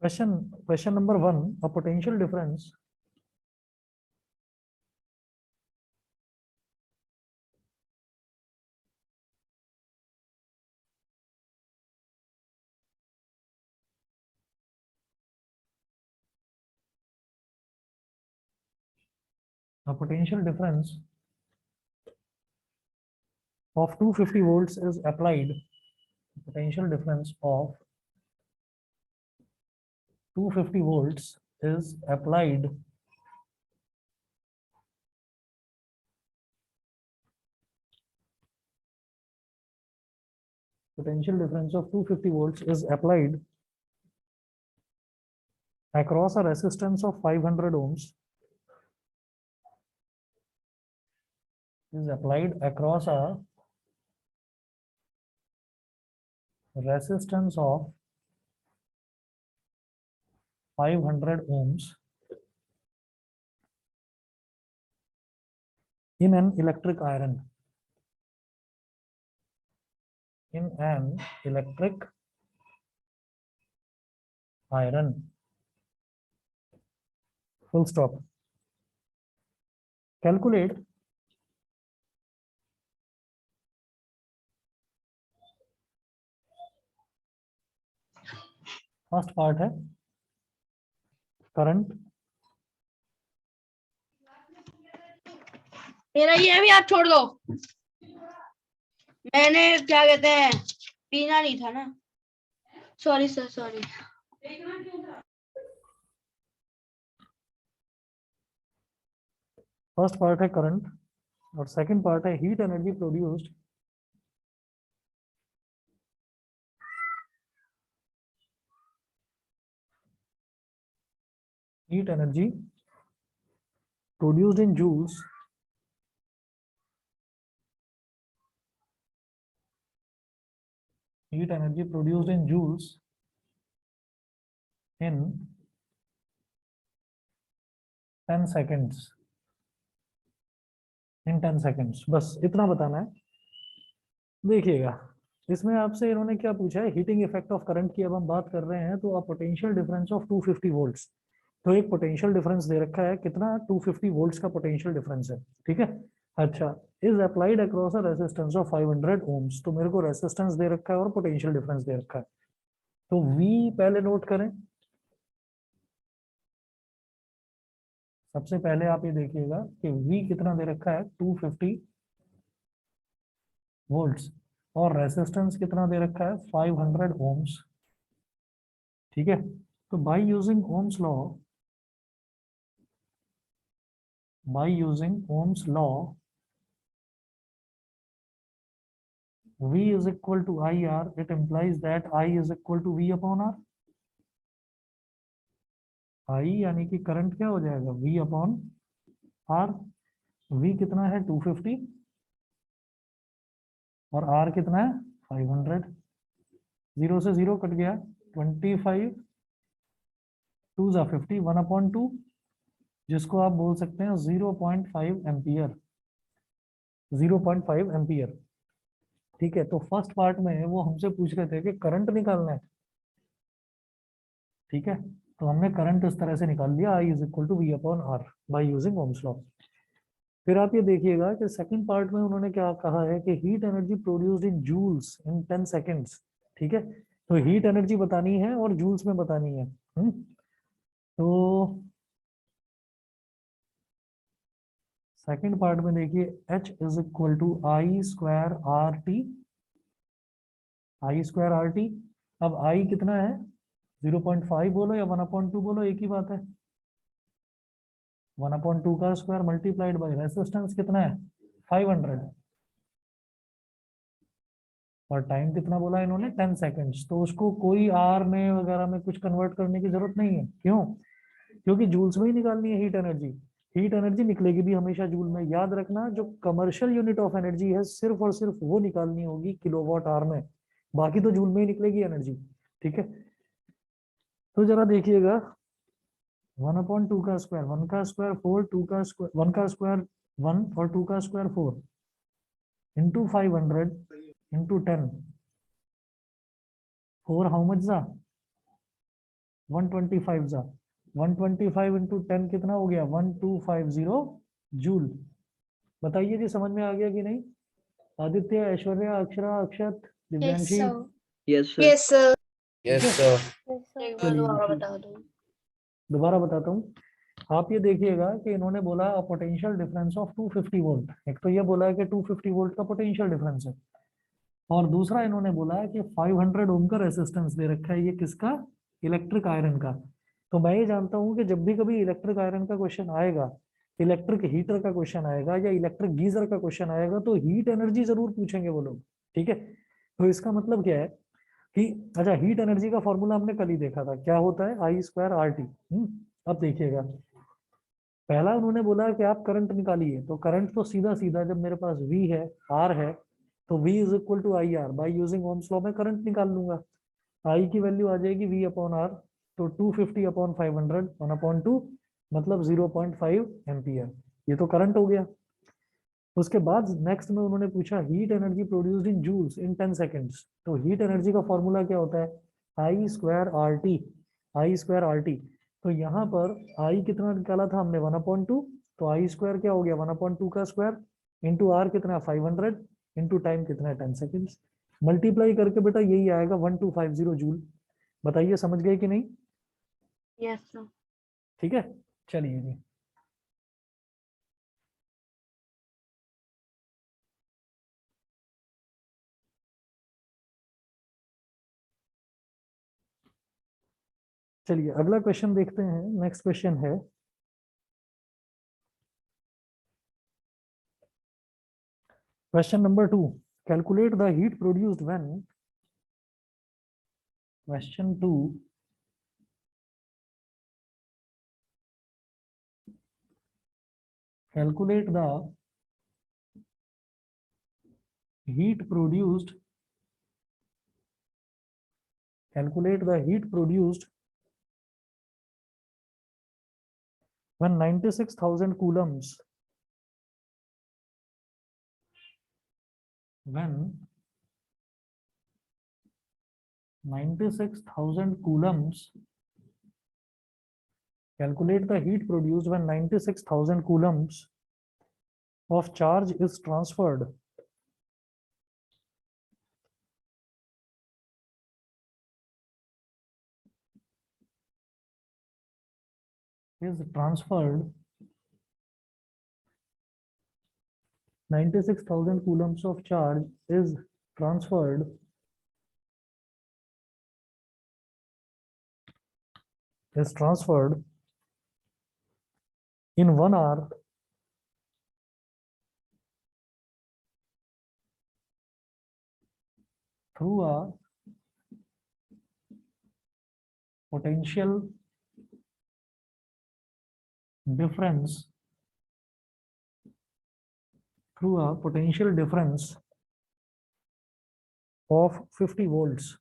Question number 1, a potential difference of 250 volts is applied. Potential difference of 250 volts is applied potential difference of 250 volts is applied across a resistance of 500 ohms is applied across a resistance of 500 ohms in an electric iron. In an electric iron. Full stop. Calculate first part है current. मेरा ये भी आप छोड़ दो, मैंने क्या कहते हैं पीना नहीं था ना, sorry sir sorry. First part है करंट और सेकंड पार्ट है heat energy produced heat energy produced in joules in 10 seconds बस इतना बताना है। देखिएगा इसमें आपसे इन्होंने क्या पूछा है, हीटिंग इफेक्ट ऑफ करंट की अब हम बात कर रहे हैं तो a potential difference of 250 volts. तो एक पोटेंशियल डिफरेंस दे रखा है कितना, 250 वोल्ट्स का पोटेंशियल डिफरेंस है, ठीक है। अच्छा, is applied across a resistance of 500 ohms. तो मेरे को रेजिस्टेंस दे रखा है और पोटेंशियल डिफरेंस दे रखा है, तो वी पहले नोट करें। सबसे पहले आप ये देखिएगा कि वी कितना दे रखा है 250 वोल्ट्स और रेजिस्टेंस कितना दे रखा है 500 ओम्स, ठीक है। तो bye using ohm's law V is equal to IR, it implies that I is equal to V upon R. I यानी कि करंट क्या हो जाएगा V अपॉन R। V कितना है 250 और R कितना है 500। 0 से 0 कट गया, 25 2 जा 50, 1/2 जिसको आप बोल सकते हैं 0.5 एम्पियर, 0.5 एम्पियर, ठीक है। तो फर्स्ट पार्ट में वो हमसे पूछ रहे थे कि करंट निकालना है, ठीक है। तो हमने करंट इस तरह से निकाल लिया, I is equal to V upon R by using ohm's law. फिर आप ये देखिएगा कि सेकंड पार्ट में उन्होंने क्या कहा है कि heat energy produced in joules in 10 seconds, ठीक है। तो हीट एनर्जी बतानी है और जूल्स में बतानी है। तो सेकंड पार्ट में देखिए H is equal to I square R T, I square R T. अब I कितना है 0.5 बोलो या 1/2 बोलो, एक ही बात है। 1/2 का स्क्वायर मल्टीप्लाइड बाई रेजिस्टेंस कितना है 500 और टाइम कितना बोला इन्होंने 10 सेकंड्स। तो उसको कोई आर में वगैरह में कुछ कन्वर्ट करने की जरूरत नहीं है, क्यों? क्योंकि जूल्स में ही निकालनी है हीट एनर्जी। हीट एनर्जी निकलेगी भी हमेशा जूल में, याद रखना। जो कमर्शियल यूनिट ऑफ एनर्जी है सिर्फ और सिर्फ वो निकालनी होगी किलोवाट आवर में, बाकी तो जूल में ही निकलेगी एनर्जी, ठीक है। तो जरा देखिएगा 1/2 का स्क्वायर 1 का स्क्वायर 4, 2 का स्क्वायर 1 का स्क्वायर 1 और 2 का square 4 into 500 into 10, 4 how much जा 125 जा 125 इंटू 10 कितना हो गया 1250 जूल। बताइए जी समझ में आ गया कि नहीं? Aditya, Aishwarya, Akshara, Akshat, Divyanshi. Yes sir. Yes sir. Yes ठीक है? सर। एक बार चलिए दोबारा जी, बता दो। दोबारा बताता हूँ। आप ये देखिएगा कि इन्होंने बोला पोटेंशियल डिफरेंस ऑफ 250 वोल्ट। एक तो ये बोला है कि 250 वोल्ट का पोटेंशियल डिफरेंस है, और दूसरा इन्होंने बोला है कि 500 ओम का रेसिस्टेंस दे रखा है। ये किसका? इलेक्ट्रिक आयरन का। तो मैं ये जानता हूँ कि जब भी कभी इलेक्ट्रिक आयरन का क्वेश्चन आएगा, इलेक्ट्रिक हीटर का क्वेश्चन आएगा या इलेक्ट्रिक गीजर का क्वेश्चन आएगा, तो हीट एनर्जी जरूर पूछेंगे वो लोग। ठीक है, तो इसका मतलब क्या है कि अच्छा, हीट एनर्जी का फॉर्मूला हमने कल ही देखा था, क्या होता है I²RT। अब देखिएगा, पहला उन्होंने बोला कि आप करंट निकालिए, तो करंट तो सीधा सीधा जब मेरे पास V है, R है, तो V is equal to IR। By using ohm's law में करंट निकाल लूंगा। I की वैल्यू आ जाएगी V अपॉन R, तो 250 अपॉन 500 1/2, मतलब 0.5 एम्पियर। ये तो करंट हो गया। उसके बाद नेक्स्ट में उन्होंने पूछा heat energy produced in joules in 10 seconds. तो हीट एनर्जी का फॉर्मूला क्या होता है? I²RT। I²RT, तो यहाँ पर I कितना निकाला था हमने 1/2, तो I² क्या हो गया 1/2 का स्क्वायर, इंटू R कितना 500, इंटू टाइम कितना है 10 सेकेंड्स। मल्टीप्लाई करके बेटा यही आएगा 1250 जूल। बताइए समझ गए कि नहीं? Yes sir. ठीक है, चलिए जी। चलिए अगला क्वेश्चन देखते हैं। नेक्स्ट क्वेश्चन है question number 2. Calculate the heat produced when question 2. Calculate the heat produced. Calculate the heat produced when 96,000 coulombs. When 96,000 coulombs. Calculate the heat produced when 96,000 coulombs of charge is transferred. Is transferred 96,000 coulombs of charge is transferred in 1 hour through a potential difference of 50 volts.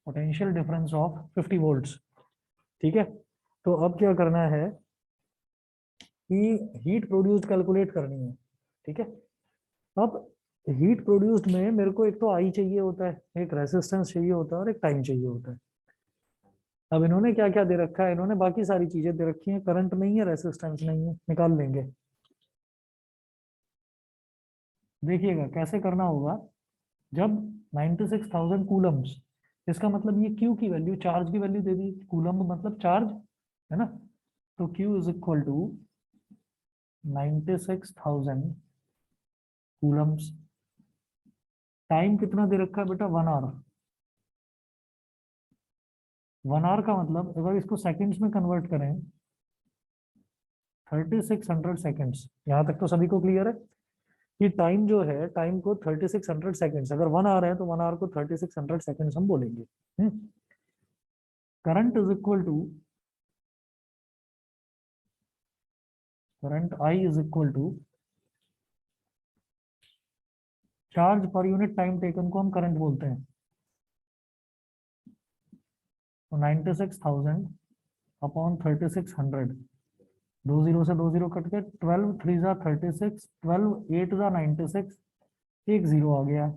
Potential difference of 50 volts. ठीक है, तो अब क्या करना है कि heat produced calculate करनी है। ठीक है, अब हीट प्रोड्यूस्ड में मेरे को एक तो आई चाहिए होता है, एक रेसिस्टेंस चाहिए होता है, और एक टाइम चाहिए होता है। अब इन्होंने क्या क्या दे रखा है? इन्होंने बाकी सारी चीजें दे रखी हैं, करंट नहीं है, रेसिस्टेंस नहीं है, निकाल लेंगे। देखिएगा कैसे करना होगा। जब 96,000 कूलम्स, इसका मतलब ये Q की वैल्यू, चार्ज की वैल्यू दे दी, कूलम्ब मतलब चार्ज है ना, तो Q is equal to 96,000 coulombs. Time कितना दे रखा है बेटा? 1 आवर। 1 आवर का मतलब अगर इसको सेकंड्स में कन्वर्ट करें, 3600 सेकंड्स। यहाँ तक तो सभी को क्लियर है कि टाइम जो है, टाइम को 3600 सेकंड्स, अगर 1 आवर है तो 1 आवर को 3600 सेकंड्स हम बोलेंगे। Current is equal to, current I is equal to charge per unit time taken को हम करंट बोलते हैं। तो 96,000 अपॉन 3600, 2 0 से 2 0 कट के 12 3 जा 36, 12 8 जा 96, एक जीरो आ गया,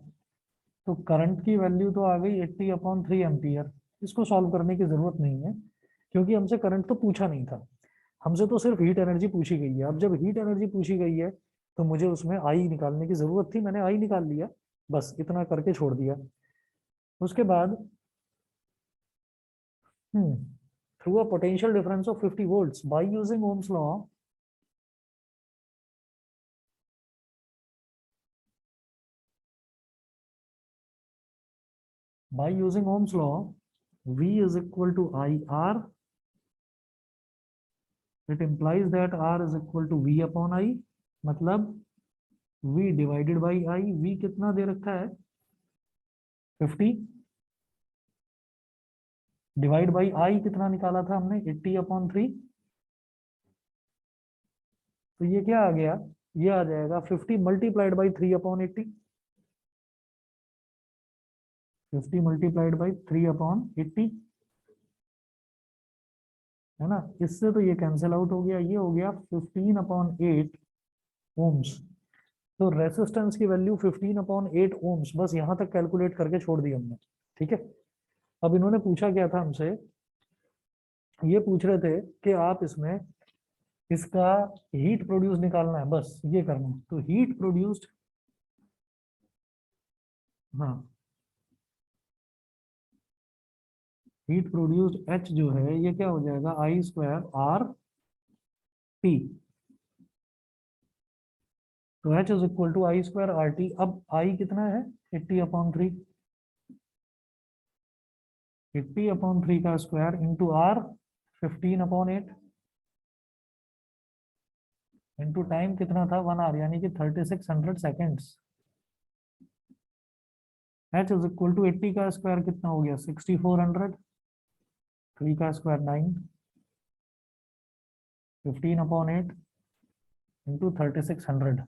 तो करंट की वैल्यू तो आ गई 80/3 एम्पियर। इसको सॉल्व करने की जरूरत नहीं है क्योंकि हमसे करंट तो पूछा नहीं था, हमसे तो सिर्फ हीट एनर्जी पूछी गई है। अब जब हीट एनर्जी पूछी गई है तो मुझे उसमें आई निकालने की जरूरत थी, मैंने आई निकाल लिया, बस इतना करके छोड़ दिया। उसके बाद through a potential difference of 50 volts bye using ohm's law, by using Ohm's law, V is equal to IR. It implies that R is equal to V upon I. मतलब V divided by I. V कितना दे रखा है 50, divide by I कितना निकाला था हमने 80/3। तो ये क्या आ गया, ये आ जाएगा 50 मल्टीप्लाइड बाई 3/80। 50 मल्टीप्लाइड बाई 3/80 है ना। इससे तो ये कैंसिल आउट हो गया, ये हो गया 15/8 ओम्स। तो रेसिस्टेंस की वैल्यू 15/8 ओम्स, बस यहां तक कैलकुलेट करके छोड़ दी हमने। ठीक है, अब इन्होंने पूछा क्या था हमसे, ये पूछ रहे थे कि आप इसमें इसका हीट प्रोड्यूस निकालना है, बस ये करना है। तो हीट प्रोड्यूस्ड, हाँ हीट प्रोड्यूस्ड एच जो है ये क्या हो जाएगा I²R T। तो H is equal to I²RT। अब I कितना है 80/3, 80/3 का square into R 15/8 into time कितना था 1 आवर, यानी कि 3600 seconds. H is equal to 80 का स्क्वायर कितना हो गया 6400, 3 का स्क्वायर 9, 15/8 इंटू 3600।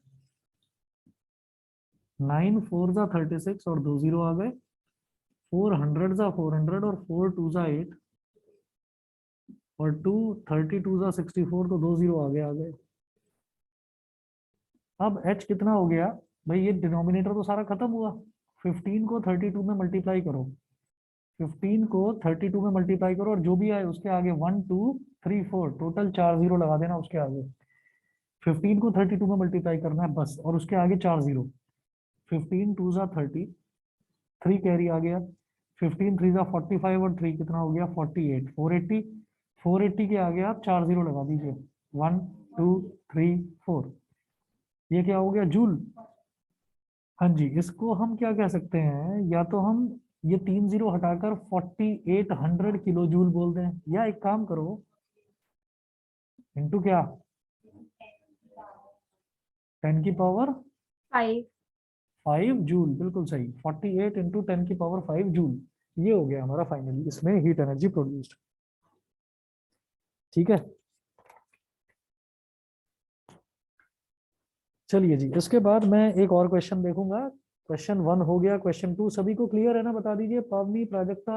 9 4 जा 36 और 2 जीरो आ गए, 400 जा 400 और 4 2 जा 8 और 2 32 जा 64, तो 2 जीरो आ गए। अब h कितना हो गया भाई, ये डिनोमिनेटर तो सारा खत्म हुआ। 15 को 32 में मल्टीप्लाई करो, 15 को 32 में मल्टीप्लाई करो और जो भी आए उसके आगे 1 2 3 4 टोटल 4 जीरो लगा देना उसके आगे। 15 को 32 में मल्टीप्लाई करना है बस, और उसके आगे 4 जीरो। 15 2 जा 30, 3 कैरी आ गया, 15 3 जा 45 और 3 कितना हो गया 48, 480। 480 के आगे आप 4 जीरो लगा दीजिए, 1 2 3 4, ये क्या हो गया जूल। हाँ जी, इसको हम क्या कह सकते हैं, या तो हम ये 3 जीरो हटाकर 4800 किलो जूल बोल दें, या एक काम करो इनटू क्या 10 की पावर 5। 5 जूल, बिल्कुल सही। 48 इंटू 10 की पावर 5 जूल, ये हो गया हमारा फाइनली इसमें हीट एनर्जी प्रोड्यूस्ड। ठीक है, चलिए जी, इसके बाद मैं एक और क्वेश्चन देखूंगा। क्वेश्चन 1 हो गया, क्वेश्चन 2 सभी को क्लियर है ना, बता दीजिए। Pavani, Prajakta,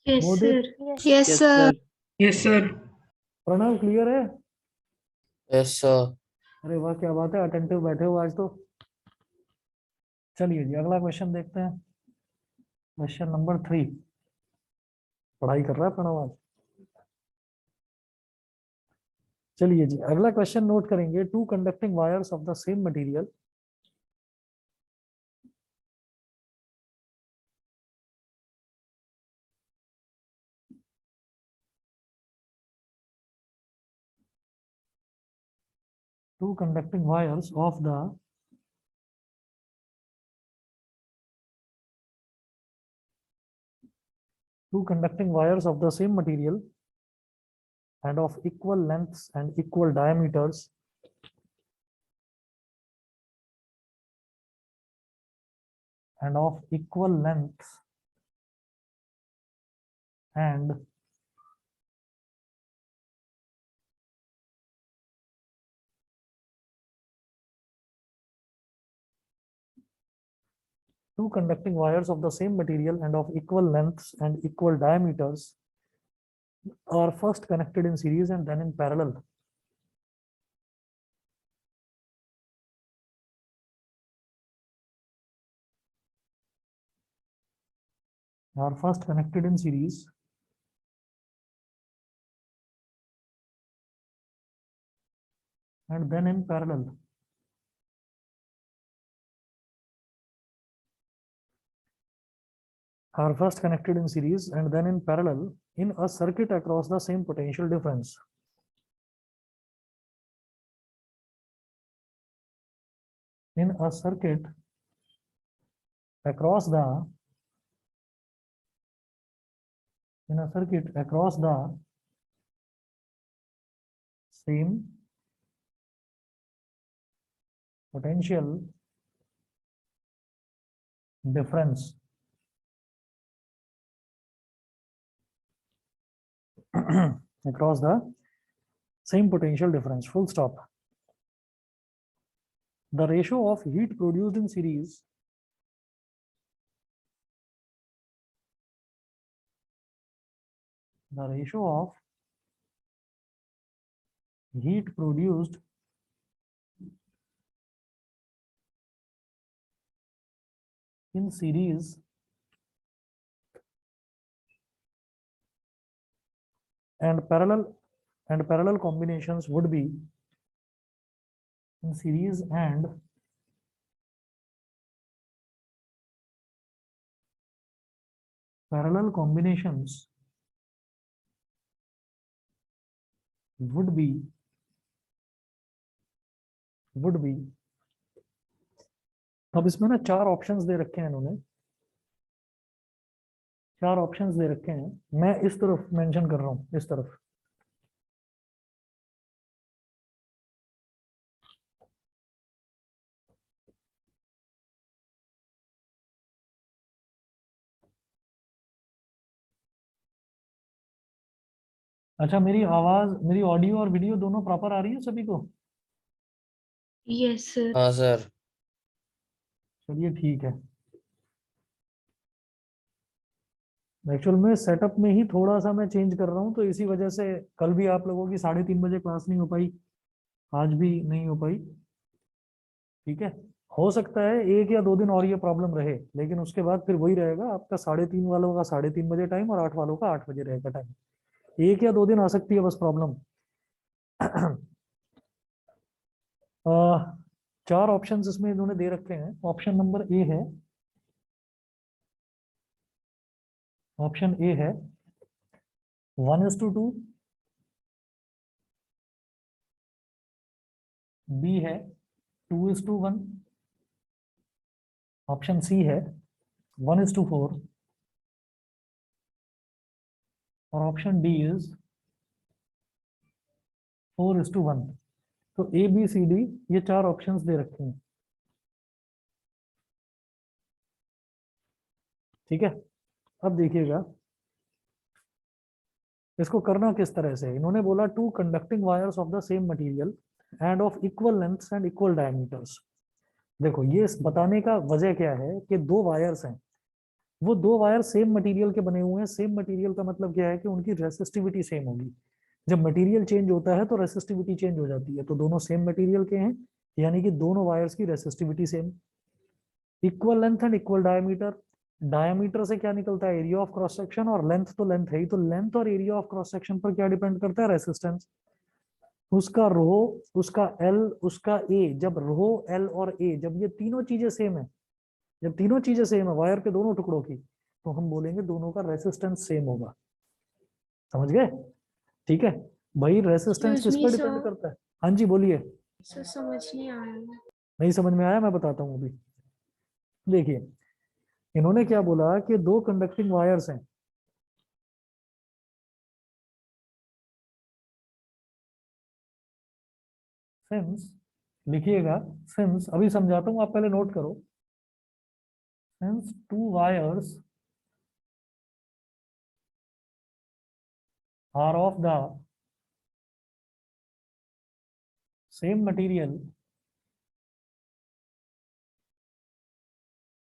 yes Modit, sir. Yes sir. Yes sir. Pranav clear है। Yes sir. अरे वाह, क्या बात है, अटेंटिव बैठे हो आज तो। चलिए जी, अगला क्वेश्चन देखते हैं। क्वेश्चन नंबर 3, पढ़ाई कर रहा है प्रणव आज। चलिए जी, अगला क्वेश्चन नोट करेंगे। Two conducting wires of the same material two conducting wires of the same material and of equal lengths and equal diameters and of equal lengths and two conducting wires of the same material and of equal lengths and equal diameters are first connected in series and then in parallel. are first connected in series and then in parallel are first connected in series and then in parallel in a circuit across the same potential difference. In a circuit across the same potential difference. Across the same potential difference, full stop. The ratio of heat produced in series the ratio of heat produced in series and parallel combinations would be in series and parallel combinations would be अब इसमें ना चार options दे रखे हैं इन्होंने, चार options दे रखे हैं, मैं इस तरफ मेंशन कर रहा हूं, इस तरफ। अच्छा, मेरी आवाज, मेरी ऑडियो और वीडियो दोनों प्रॉपर आ रही है सभी को? Yes sir. हाँ सर। चलिए ठीक है। एक्चुअल में सेटअप में ही थोड़ा सा मैं चेंज कर रहा हूँ, तो इसी वजह से कल भी आप लोगों की 3:30 बजे क्लास नहीं हो पाई, आज भी नहीं हो पाई। ठीक है, हो सकता है 1 या 2 दिन और ये प्रॉब्लम रहे, लेकिन उसके बाद फिर वही रहेगा आपका 3:30 वालों का 3:30 बजे टाइम और 8 वालों का 8 बजे रहेगा टाइम। 1 या 2 दिन आ सकती है बस प्रॉब्लम। चार ऑप्शंस इसमें इन्होंने दे रखे हैं। ऑप्शन नंबर ए है, ऑप्शन ए है 1:2, बी है 2:1, ऑप्शन सी है 1:4 और ऑप्शन डी इज 4:1। तो ए बी सी डी ये चार ऑप्शंस दे रखे हैं। ठीक है, अब देखिएगा इसको करना किस तरह से। इन्होंने बोला 2 conducting wires of the same material end of equal lengths and equal diameters. देखो ये बताने का वजह क्या है कि 2 वायर्स हैं, वो 2 वायर सेम मटेरियल के बने हुए हैं। सेम मटेरियल का मतलब क्या है कि उनकी रेसिस्टिविटी सेम होगी। जब मटेरियल चेंज होता है तो रेसिस्टिविटी चेंज हो जाती है, तो दोनों सेम मटेरियल के हैं, यानी कि दोनों वायर्स की resistivity same. Equal length and equal diameter, diameter से क्या निकलता है, एरिया ऑफ क्रॉस सेक्शन, और लेंथ तो लेंथ है ही, तो लेंथ और एरिया ऑफ क्रॉस सेक्शन पर क्या डिपेंड करता है, रेसिस्टेंस। उसका रो, उसका एल, उसका ए। जब रो, एल और ए, जब ये तीनों चीजें सेम है, जब तीनों चीजें सेम है वायर के दोनों टुकड़ों की, तो हम बोलेंगे दोनों का रेसिस्टेंस सेम होगा। समझ गए? ठीक है भाई, रेसिस्टेंस किस पर डिपेंड करता है? हाँ जी बोलिए। सर समझ नहीं आया। नहीं समझ में आया, मैं बताता हूँ अभी। देखिए इन्होंने क्या बोला कि 2 कंडक्टिंग वायर्स हैं, सिंस, लिखिएगा सिंस, अभी समझाता हूँ आप पहले नोट करो। Since 2 wires are of the same material,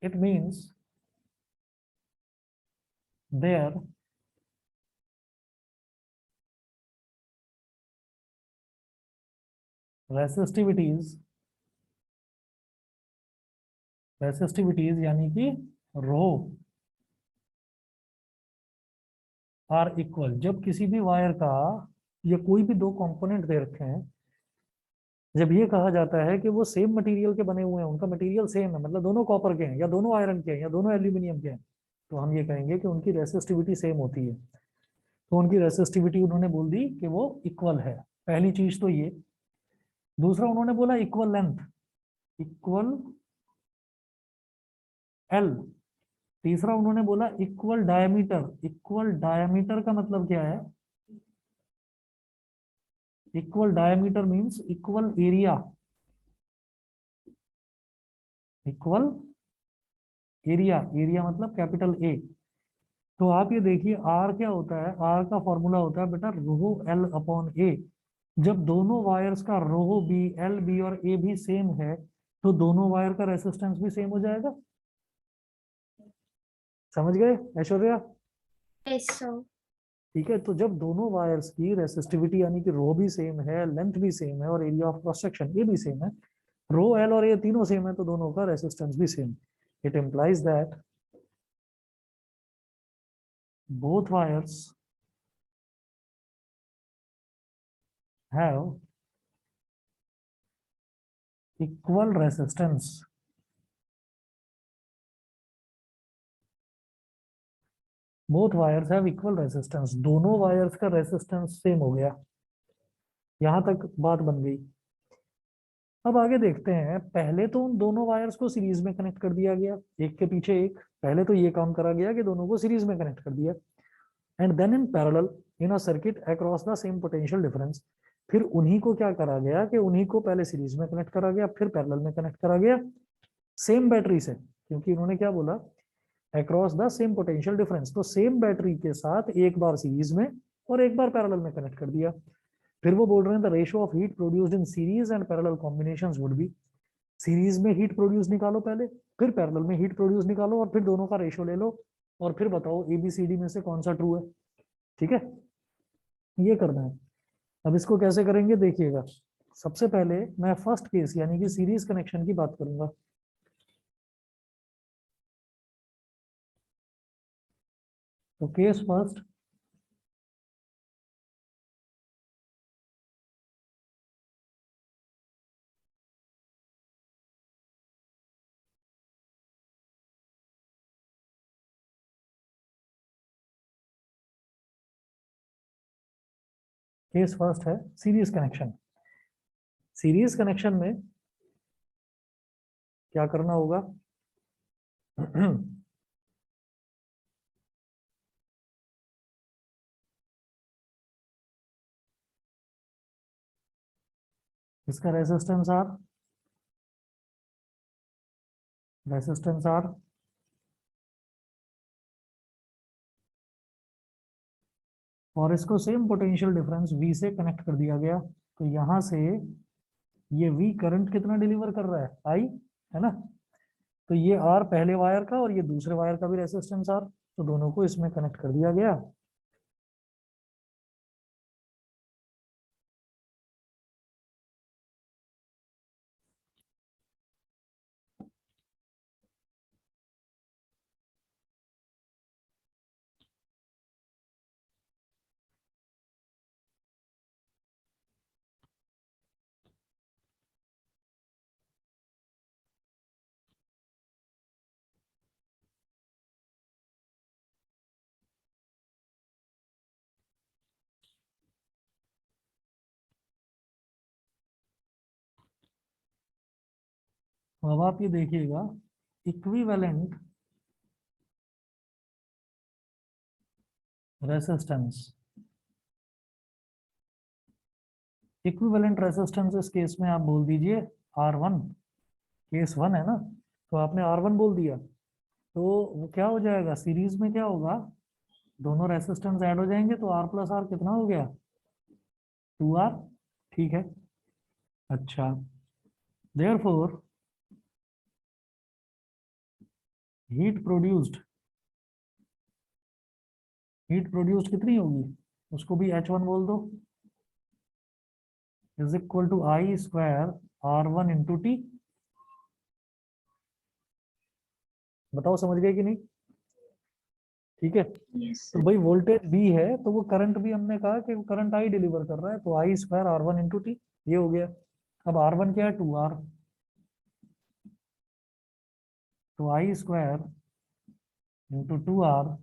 it means their resistivities यानी कि रो आर इक्वल, जब किसी भी वायर का या कोई भी दो कंपोनेंट दे रखे हैं, जब ये कहा जाता है कि वो सेम मटेरियल के बने हुए हैं, उनका मटेरियल सेम है, मतलब दोनों कॉपर के हैं या दोनों आयरन के हैं या दोनों एल्यूमिनियम के हैं, तो हम ये कहेंगे कि उनकी रेसिस्टिविटी सेम होती है। तो उनकी रेसिस्टिविटी उन्होंने बोल दी कि वो इक्वल है। पहली चीज तो ये। दूसरा उन्होंने बोला इक्वल लेंथ, इक्वल एल। तीसरा उन्होंने बोला इक्वल डायमीटर। इक्वल डायमीटर का मतलब क्या है? Equal diameter means equal area. Equal area, area मतलब कैपिटल ए। तो आप ये देखिए आर क्या होता है, आर का फॉर्मूला होता है बेटा रो एल अपॉन ए। जब दोनों वायर्स का रो बी, एल बी और ए भी सेम है, तो दोनों वायर का रेसिस्टेंस भी सेम हो जाएगा। समझ गए ऐश्वर्या? Yes sir. ठीक है, तो जब दोनों वायर्स की रेसिस्टिविटी यानी कि रो भी सेम है, लेंथ भी सेम है और एरिया ऑफ क्रॉस सेक्शन ये भी सेम है, रो एल और ए तीनों सेम है, तो दोनों का रेसिस्टेंस भी same. It implies that both wires have equal resistance। both wires have equal resistance, दोनों वायर्स का रेसिस्टेंस सेम हो गया। यहां तक बात बन गई। अब आगे देखते हैं। पहले तो उन दोनों वायर्स को सीरीज में कनेक्ट कर दिया गया, एक के पीछे एक। पहले तो ये काम करा गया कि दोनों को सीरीज में कनेक्ट कर दिया, and then in parallel in a circuit across the same potential difference. फिर उन्हीं को क्या करा गया कि उन्हीं को पहले सीरीज में कनेक्ट करा गया, फिर पैरेलल में कनेक्ट करा गया सेम बैटरी से, क्योंकि इन्होंने क्या बोला, across the same potential difference. तो सेम बैटरी के साथ एक बार सीरीज में और एक बार पैरेलल में कनेक्ट कर दिया। फिर वो बोल रहे हैं the ratio of heat produced in series and parallel combinations would be. Series में हीट प्रोड्यूस निकालो पहले, फिर पैरेलल में हीट प्रोड्यूस निकालो और फिर दोनों का रेशियो ले लो और फिर बताओ एबीसीडी में से कौन सा ट्रू है। ठीक है, ये करना है। अब इसको कैसे करेंगे देखिएगा। सबसे पहले मैं फर्स्ट केस यानी कि सीरीज कनेक्शन की बात करूंगा। तो केस फर्स्ट, केस फर्स्ट है सीरीज कनेक्शन। सीरीज कनेक्शन में क्या करना होगा? इसका रेसिस्टेंस आर, रेसिस्टेंस आर, और इसको सेम पोटेंशियल डिफरेंस V से कनेक्ट कर दिया गया। तो यहां से ये V करंट कितना डिलीवर कर रहा है? I, है ना? तो ये R पहले वायर का और ये दूसरे वायर का भी रेसिस्टेंस R, तो दोनों को इसमें कनेक्ट कर दिया गया। अब आप ये देखिएगा इक्विवेलेंट रेसिस्टेंस। इक्विवेलेंट रेसिस्टेंस इस केस में आप बोल दीजिए R1। केस वन है ना, तो आपने R1 बोल दिया, तो वो क्या हो जाएगा सीरीज में, क्या होगा, दोनों रेसिस्टेंस ऐड हो जाएंगे, तो R प्लस R कितना हो गया? 2R। ठीक है। अच्छा, therefore heat produced, heat produced कितनी होगी, उसको भी H1 बोल दो, is equal to I square R1 into T. बताओ समझ गए कि नहीं? ठीक है। यस तो भाई वोल्टेज भी है तो वो करंट भी हमने कहा कि करंट आई डिलीवर कर रहा है, तो I square R one into T, ये हो गया। अब आर वन क्या है, 2R, तो I square into 2R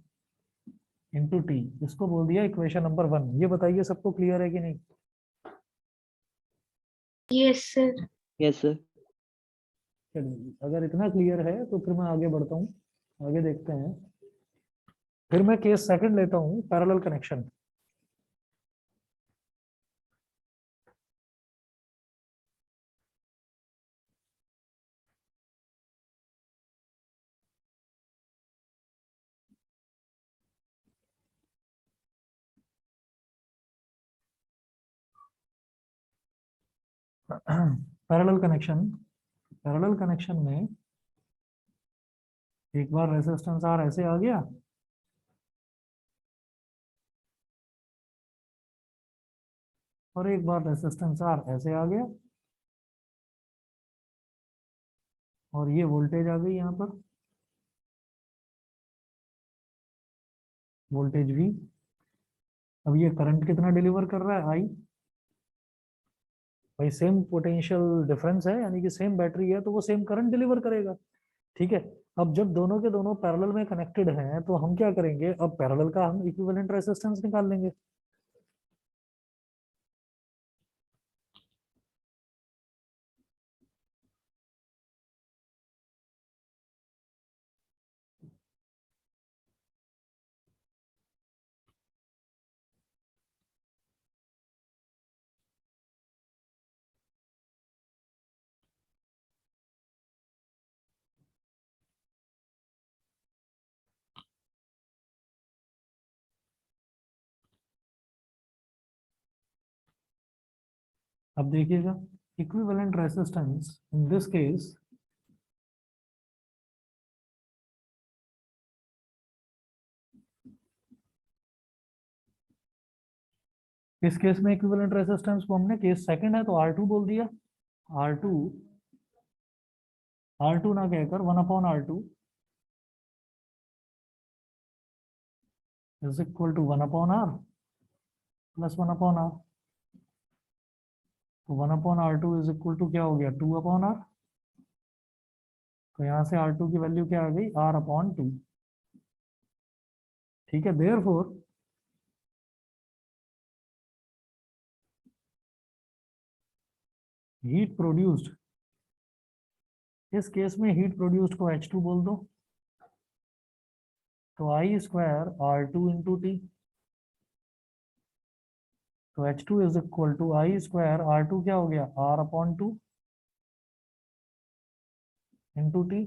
into T, इसको बोल दिया इक्वेशन नंबर 1। ये बताइए सबको क्लियर है कि नहीं? Yes sir. Yes sir. चलिए, अगर इतना क्लियर है तो फिर मैं आगे बढ़ता हूँ, आगे देखते हैं। फिर मैं केस सेकंड लेता हूँ, parallel connection. Parallel connection, parallel connection में एक बार रेजिस्टेंस आर ऐसे आ गया, और एक बार रेजिस्टेंस आर ऐसे आ गया, और ये वोल्टेज आ गई यहाँ पर, वोल्टेज वी। अब ये करंट कितना डिलीवर कर रहा है, आई। भाई सेम पोटेंशियल डिफरेंस है, यानी कि सेम बैटरी है तो वो सेम करंट डिलीवर करेगा। ठीक है। अब जब दोनों के दोनों पैरेलल में कनेक्टेड हैं तो हम क्या करेंगे, अब पैरेलल का हम इक्विवेलेंट रेजिस्टेंस निकाल लेंगे। अब देखिएगा, equivalent resistance in this case, इस केस में इक्विवेलेंट रेजिस्टेंस को हमने, केस सेकंड है तो R2 बोल दिया। R2, R2 ना कहकर 1/R2 is equal to 1/R plus 1/R। तो 1/R2 इज इक्वल टू क्या हो गया, 2/R। तो यहाँ से R2 की वैल्यू क्या आ गई, R/2। ठीक है, देयरफॉर हीट प्रोड्यूस्ड, इस केस में हीट प्रोड्यूस्ड को H2 बोल दो, तो I square R2 into T. तो H2 is equal to I square R2 क्या हो गया, R/2 इंटू टी,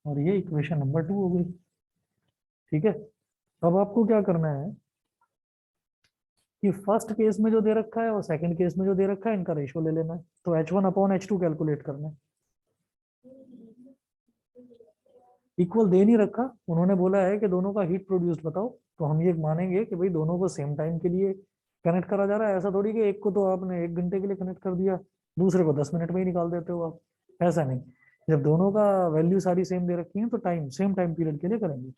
और ये इक्वेशन नंबर 2 हो गई। ठीक है। अब आपको क्या करना है कि फर्स्ट केस में जो दे रखा है और सेकंड केस में जो दे रखा है, इनका रेशियो ले लेना है। तो H1/H2 कैलकुलेट करना है। इक्वल दे नहीं रखा, उन्होंने बोला है कि दोनों का हीट प्रोड्यूस्ड बताओ, तो हम ये मानेंगे कि भाई दोनों को सेम टाइम के लिए कनेक्ट करा जा रहा है। ऐसा थोड़ी कि एक को तो आपने 1 घंटे के लिए कनेक्ट कर दिया, दूसरे को 10 मिनट में ही निकाल देते हो आप, ऐसा नहीं। जब दोनों का वैल्यू सारी सेम दे रखी है तो टाइम, सेम टाइम पीरियड के लिए करेंगे।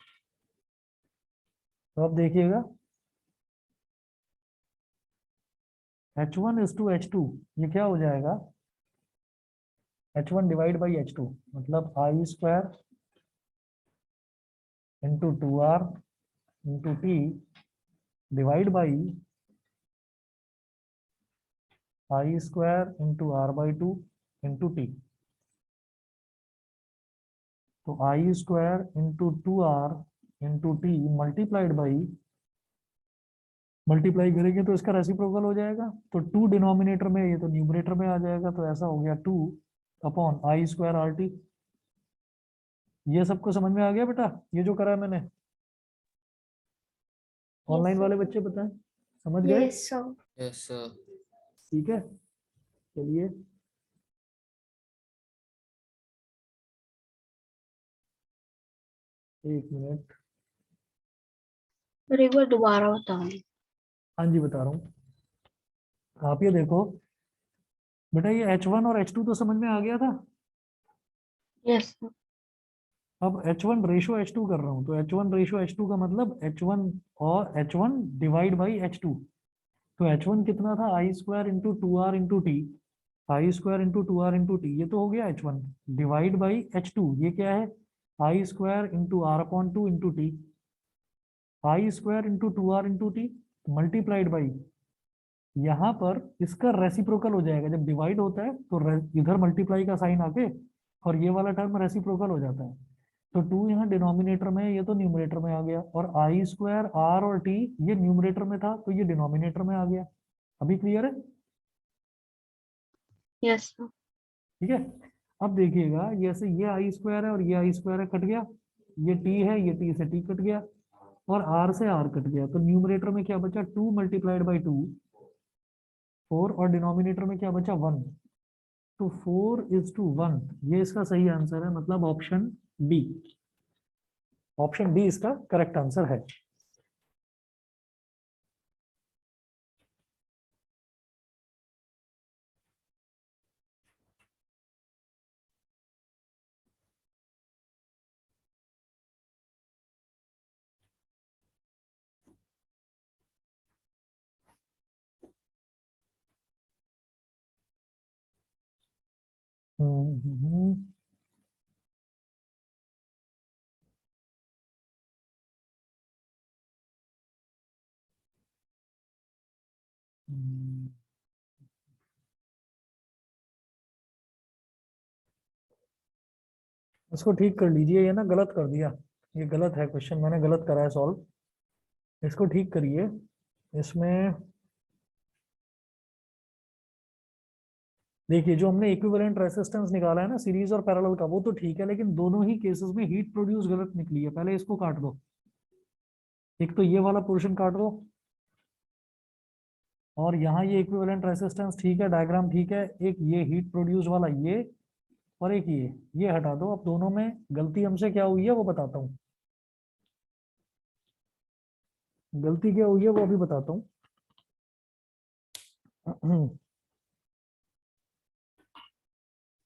तो अब देखिएगा, H1 इज टू H2, ये क्या हो जाएगा, H1 डिवाइड बाई H2, मतलब I square into 2R into T divide by I square into R/2 into T. तो I square into 2R into T multiplied by, multiply करेंगे तो इसका reciprocal हो जाएगा, तो 2 डिनोमिनेटर में, ये तो न्यूमरेटर में आ जाएगा, तो ऐसा हो गया 2/I²RT। ये सबको समझ में आ गया बेटा, ये जो करा है मैंने? ऑनलाइन वाले बच्चे बताएं, समझ गए? Yes sir. Yes, sir. ठीक है, चलिए। एक मिनट, फिर एक बार दोबारा बताओ। हाँ जी बता रहा हूँ। आप ये देखो बेटा, ये H1 और H2 तो समझ में आ गया था। Yes sir. अब H1 रेशो H2 कर रहा हूँ, तो H1 रेशो H2 का मतलब H1 और H1 डिवाइड बाई H2। तो H1 कितना था, I square into two R into T, I square into two R into T, ये तो हो गया H1 डिवाइड बाई H2, ये क्या है, I square into R upon two into T, I square into two R into T multiplied by, यहाँ पर इसका रेसिप्रोकल हो जाएगा, जब डिवाइड होता है तो इधर मल्टीप्लाई का साइन आके और ये वाला टर्म रेसिप्रोकल हो जाता है। तो टू यहाँ डिनोमिनेटर में है, ये तो न्यूमरेटर में आ गया, और आई स्क्वायर आर और टी ये न्यूमरेटर में था तो ये डिनोमिनेटर में आ गया। अभी क्लियर है? Yes sir. ठीक है। अब देखिएगा, जैसे ये आई स्क्वायर है और ये आई स्क्वायर है, कट गया, ये टी है, ये टी से टी कट गया, और आर से आर कट गया, तो न्यूमरेटर में क्या बचा, 2 मल्टीप्लाइड बाई 2 4, और डिनोमिनेटर में क्या बचा 1, तो 4:1, ये इसका सही आंसर है, मतलब ऑप्शन बी, ऑप्शन बी इसका करेक्ट आंसर है। हम्म, हम्म, इसको ठीक कर लीजिए, ये ना गलत कर दिया, ये गलत है क्वेश्चन, मैंने गलत करा है सॉल्व, इसको ठीक करिए। इसमें देखिए, जो हमने इक्विवेलेंट रेसिस्टेंस निकाला है ना सीरीज और पैरेलल का, वो तो ठीक है, लेकिन दोनों ही केसेस में हीट प्रोड्यूस गलत निकली है। पहले इसको काट दो, एक तो ये वाला पोर्शन काट दो, और यहाँ ये इक्विवेलेंट रेसिस्टेंस ठीक है, डायग्राम ठीक है, एक ये हीट प्रोड्यूस वाला ये, और एक ये हटा दो। अब दोनों में गलती हमसे क्या हुई है वो बताता हूँ, गलती क्या हुई है वो अभी बताता हूँ।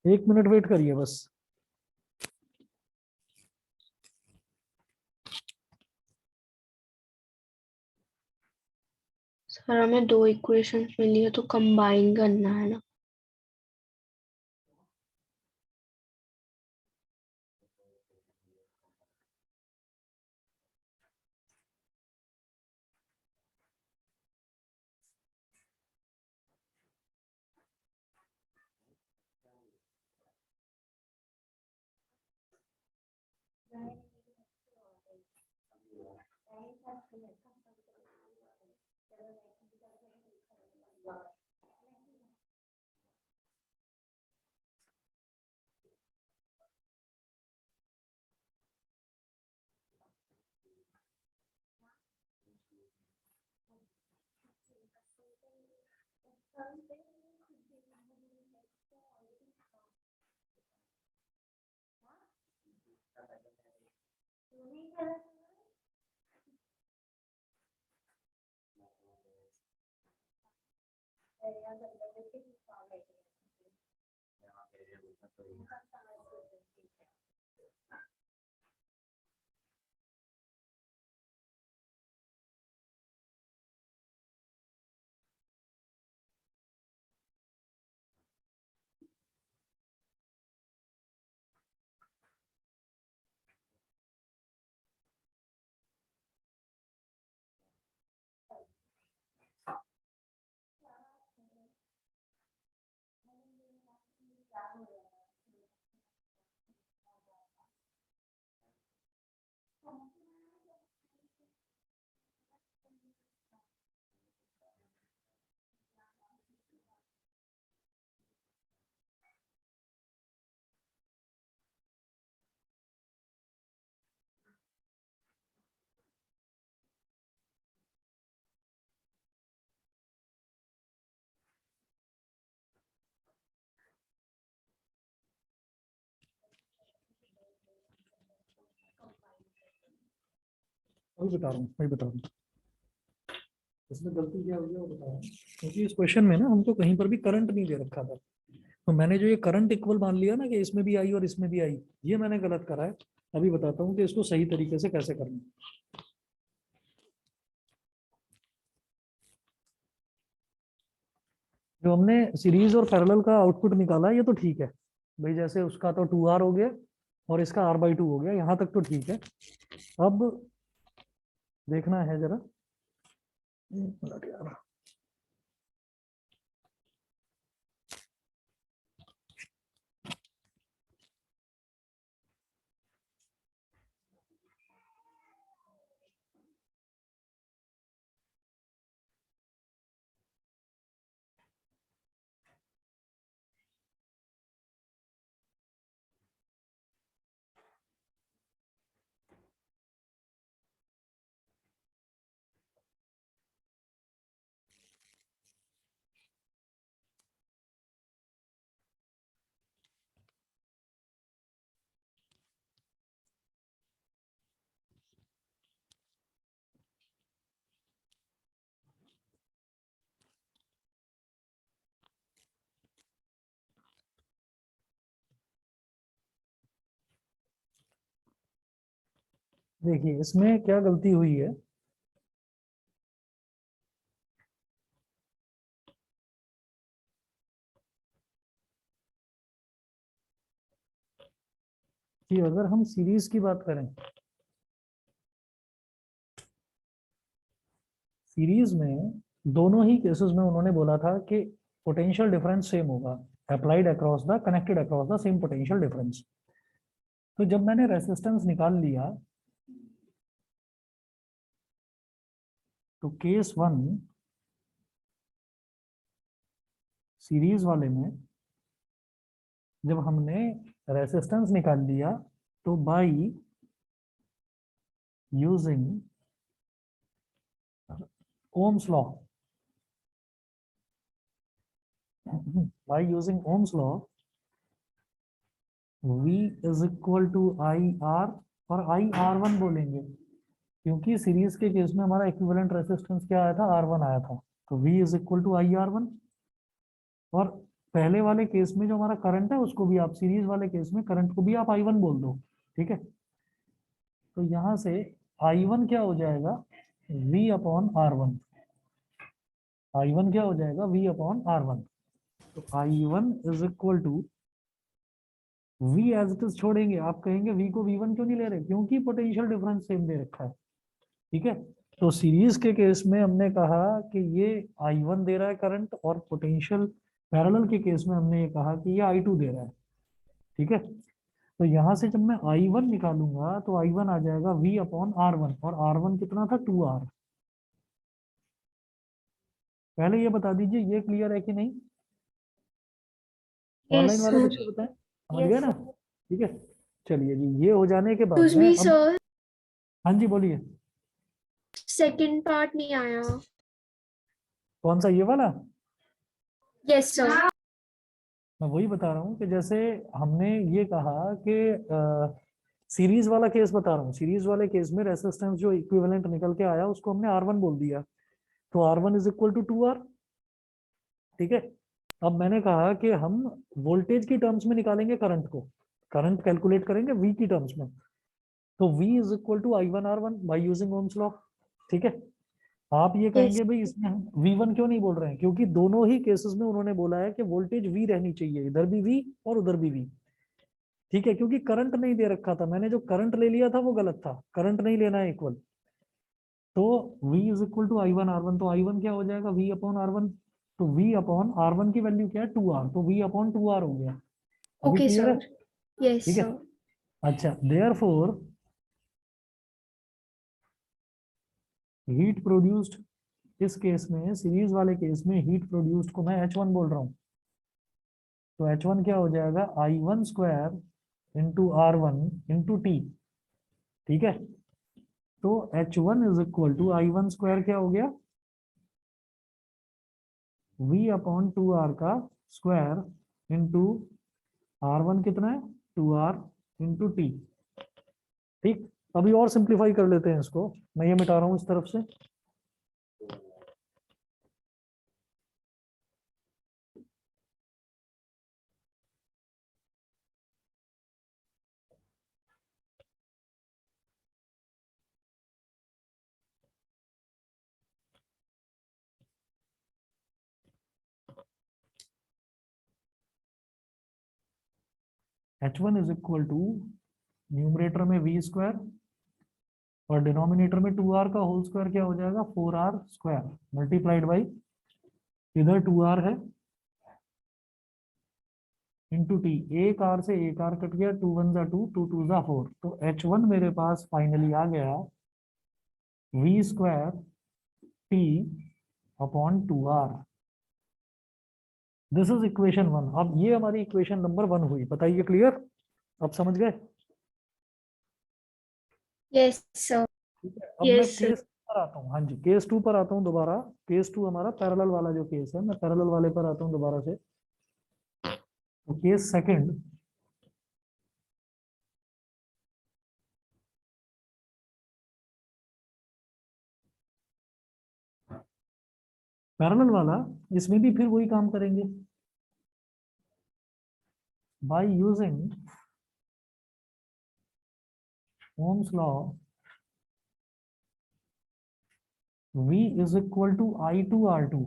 1 मिनट वेट करिए बस। सर हमें दो इक्वेशंस मिली है तो कंबाइन करना है ना। वही बता रहा हूँ, वही बता रहा हूँ, इसमें गलती क्या हुई है वो बता रहा हूँ। क्योंकि इस क्वेश्चन में ना हमको कहीं पर भी करंट नहीं दे रखा था, तो मैंने जो ये करंट इक्वल मान लिया ना कि इसमें भी आई और इसमें भी आई, ये मैंने गलत करा है। अभी बताता हूँ कि इसको सही तरीके से कैसे करना है। जो हमने सीरीज और पैरेलल का आउटपुट निकाला ये तो ठीक है भाई, जैसे उसका तो 2R हो गया और इसका R/2 हो गया, यहाँ तक तो ठीक है। अब देखना है जरा, एक मिनट यार। देखिए इसमें क्या गलती हुई है। कि अगर हम सीरीज की बात करें, सीरीज में दोनों ही केसेस में उन्होंने बोला था कि पोटेंशियल डिफरेंस सेम होगा, applied across the connected across the same potential difference. तो जब मैंने रेसिस्टेंस निकाल लिया तो केस 1 सीरीज वाले में जब हमने रेसिस्टेंस निकाल लिया तो by using ohm's law, by using ohm's law V is equal to I R, और आई आर वन बोलेंगे क्योंकि सीरीज के केस में हमारा इक्विवेलेंट रेसिस्टेंस क्या आया था, R1 आया था। तो V is equal to I R one. और पहले वाले केस में जो हमारा करंट है उसको भी आप, सीरीज वाले केस में करंट को भी आप I1 बोल दो, ठीक है। तो यहाँ से I1 क्या हो जाएगा, V अपॉन R1। I1 क्या हो जाएगा, V अपॉन R1। तो I1 is equal to V as it is छोड़ेंगे, आप कहेंगे V को V1 क्यों नहीं ले रहे, क्योंकि पोटेंशियल डिफरेंस सेम दे रखा है, ठीक है। तो सीरीज के केस में हमने कहा कि ये I1 दे रहा है करंट, और पोटेंशियल पैरेलल के केस में हमने ये कहा कि ये I2 दे रहा है, ठीक है। तो यहाँ से जब मैं I1 निकालूंगा तो I1 आ जाएगा V अपॉन R1, और R1 कितना था, 2R। पहले ये बता दीजिए ये क्लियर है कि नहीं, ऑनलाइन यस वाले सर। बच्चे बताएं, समझ गए यस ना। ठीक है, चलिए जी, ये हो जाने के बाद एक्सक्यूज में मी अब, सर, हाँ जी बोलिए। सेकंड पार्ट नहीं आया। कौन सा, ये वाला? Yes sir. मैं वही बता रहा हूँ कि जैसे हमने ये कहा कि सीरीज वाला केस बता रहा हूँ, सीरीज वाले केस में रेसिस्टेंस जो इक्विवेलेंट निकल के आया उसको हमने R1 बोल दिया, तो R1 is equal to 2R, ठीक है। अब मैंने कहा कि हम वोल्टेज की टर्म्स में निकालेंगे करंट को, करंट कैलकुलेट करेंगे V की टर्म्स में, तो V is equal to I1R1 by using ohm's law, ठीक है। आप ये यस। कहेंगे भाई इसमें हम V1 क्यों नहीं बोल रहे हैं, क्योंकि दोनों ही केसेस में उन्होंने बोला है कि वोल्टेज V रहनी चाहिए, इधर भी V और उधर भी V, ठीक है। क्योंकि करंट नहीं दे रखा था, मैंने जो करंट ले लिया था वो गलत था, करंट नहीं लेना है इक्वल। तो V is equal to I1R1, तो I1 क्या हो जाएगा, V अपॉन R1। तो V अपॉन R1 की वैल्यू क्या है, 2R, तो V अपॉन 2R हो गया। अभी ओके क्लियर है, सर। यस ठीक है। सर। अच्छा, देयरफॉर हीट प्रोड्यूस्ड, इस केस में सीरीज वाले केस में हीट प्रोड्यूस्ड को मैं H1 बोल रहा हूँ, तो H1 क्या हो जाएगा, I1 square into R1 into T, ठीक है। तो H1 is equal to I1 square क्या हो गया, V अपॉन 2R का स्क्वायर इंटू R1 कितना है, 2R इंटू T, ठीक। अभी और सिंप्लीफाई कर लेते हैं इसको, मैं ये मिटा रहा हूँ इस तरफ से। H1 is equal to numerator में v स्क्वायर और डिनोमिनेटर में 2r का होल स्क्वायर क्या हो जाएगा 4r स्क्वायर मल्टीप्लाइड बाई इधर 2r है इंटू टी, एक आर से एक आर कट गया, 2 1 जा 2 2 2 जा 4, तो H1 मेरे पास फाइनली आ गया v square t upon 2r। This is equation 1। अब ये हमारी इक्वेशन नंबर 1 हुई, बताइए क्लियर, अब समझ गए? Yes, sir. ठीक है, अब मैं Yes, sir. केस पर आता हूँ। हाँ जी, केस 2 पर आता हूँ दोबारा। केस 2 हमारा पैरेलल वाला जो केस है, मैं पैरेलल वाले पर आता हूँ दोबारा से। तो केस सेकंड, पैरेलल वाला, इसमें भी फिर वही काम करेंगे by using ohm's law. V is equal to I2R2,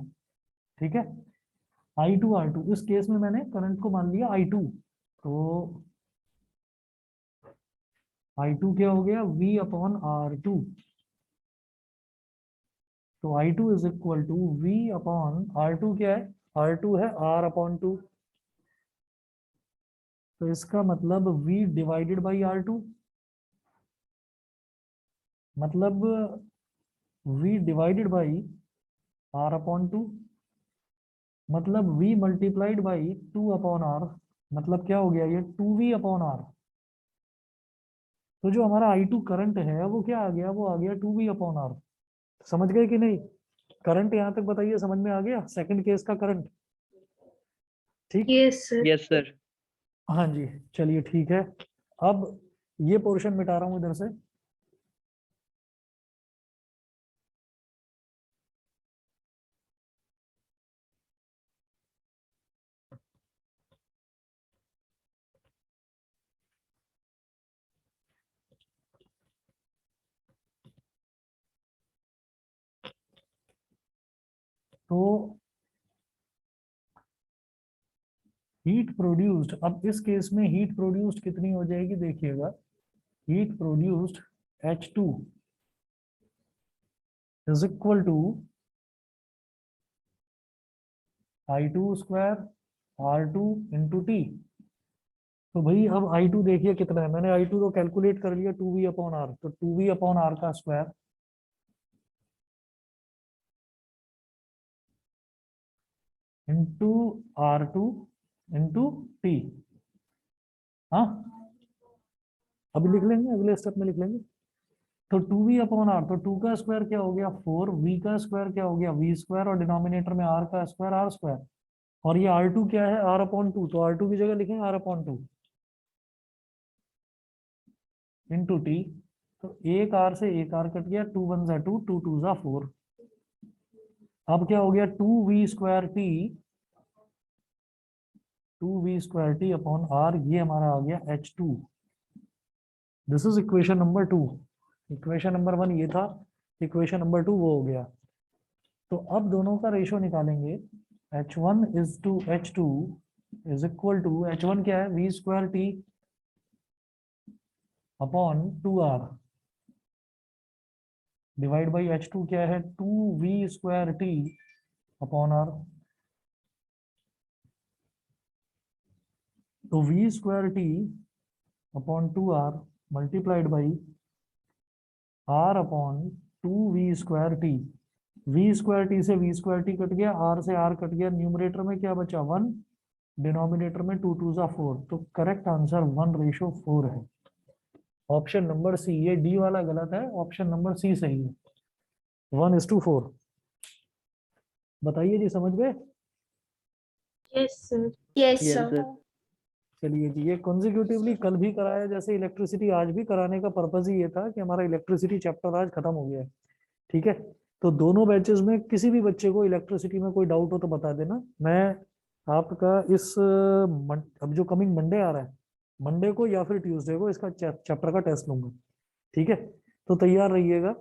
ठीक है, I2R2। इस केस में मैंने करंट को मान लिया I2, तो I2 क्या हो गया V अपॉन R2, तो I2 is equal to V upon R2, क्या है R2 है R अपॉन 2, तो इसका मतलब V डिवाइडेड बाई R2, मतलब V divided by R upon 2, मतलब V multiplied by 2 upon R, मतलब क्या हो गया ये 2V अपॉन R। तो जो हमारा I2 करंट है वो क्या आ गया, वो आ गया 2V अपॉन R। समझ गए कि नहीं? करंट यहाँ तक बताइए, समझ में आ गया सेकंड केस का करंट? ठीक, Yes, sir. Yes sir. हाँ जी, चलिए ठीक है। अब ये पोर्शन मिटा रहा हूं इधर से। तो हीट प्रोड्यूस्ड, अब इस केस में हीट प्रोड्यूस्ड कितनी हो जाएगी, देखिएगा, heat produced H2 is equal to I2 square R2 into T. तो भाई अब I2 देखिए कितना है, मैंने I2 तो कैलकुलेट कर लिया 2V अपॉन R, तो 2V अपॉन R का square into R2 into T. हाँ, अभी लिख लेंगे, अगले स्टेप में लिख लेंगे। तो 2V अपॉन R, तो 2 का स्क्वायर क्या हो गया 4, V का स्क्वायर क्या हो गया V स्क्वायर, और डिनोमिनेटर में R का स्क्वायर R स्क्वायर, और ये R2 क्या है R अपॉन 2, तो R2 की जगह लिखेंगे R अपॉन 2 इंटू टी। तो एक R से एक R कट गया, 2 1 जा 2 2 2 जा 4। अब क्या हो गया 2V square T, 2V square T upon R, ये हमारा आ गया H2। This is equation number 2। Equation number 1 ये था, इक्वेशन नंबर 2 वो हो गया। तो अब दोनों का रेशो निकालेंगे, H1 is to H2 is equal to, H1 क्या है V square T upon 2R divide by H2 क्या है 2V square T upon R। तो V square T upon 2R multiplied by R upon 2V square T. V square T से V square T cut गया, R से R cut गया, numerator में क्या बचा 1, डिनोमिनेटर में 2 2 जा 4, तो करेक्ट आंसर 1:4 है। ऑप्शन नंबर सी, ये डी वाला गलत है, ऑप्शन नंबर सी सही है, 1:4। बताइए जी, समझ गए? Yes, sir. Yes, yes sir. Sir. चलिए जी, ये कॉन्जिक्यूटिवली कल भी कराया जैसे इलेक्ट्रिसिटी, आज भी कराने का पर्पज ही ये था कि हमारा इलेक्ट्रिसिटी चैप्टर आज खत्म हो गया है। ठीक है, तो दोनों बैचेस में किसी भी बच्चे को इलेक्ट्रिसिटी में कोई डाउट हो तो बता देना। मैं आपका इस अब जो कमिंग मंडे आ रहा है, मंडे को या फिर ट्यूसडे को इसका चैप्टर का टेस्ट लूंगा। ठीक है, तो तैयार रहिएगा,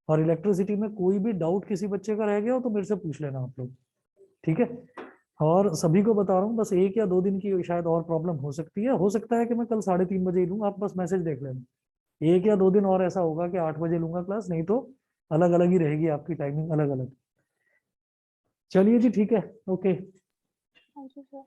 और इलेक्ट्रिसिटी में कोई भी डाउट किसी बच्चे का रह गया हो तो मेरे से पूछ लेना आप लोग। ठीक है, और सभी को बता रहा हूँ, बस 1 या 2 दिन की शायद और प्रॉब्लम हो सकती है, हो सकता है कि मैं कल 3:30 बजे ही लूँ, आप बस मैसेज देख लेना। 1 या 2 दिन और ऐसा होगा कि 8 बजे लूंगा क्लास, नहीं तो अलग अलग ही रहेगी आपकी टाइमिंग, अलग अलग। चलिए जी, ठीक है, ओके। Thank you, sir.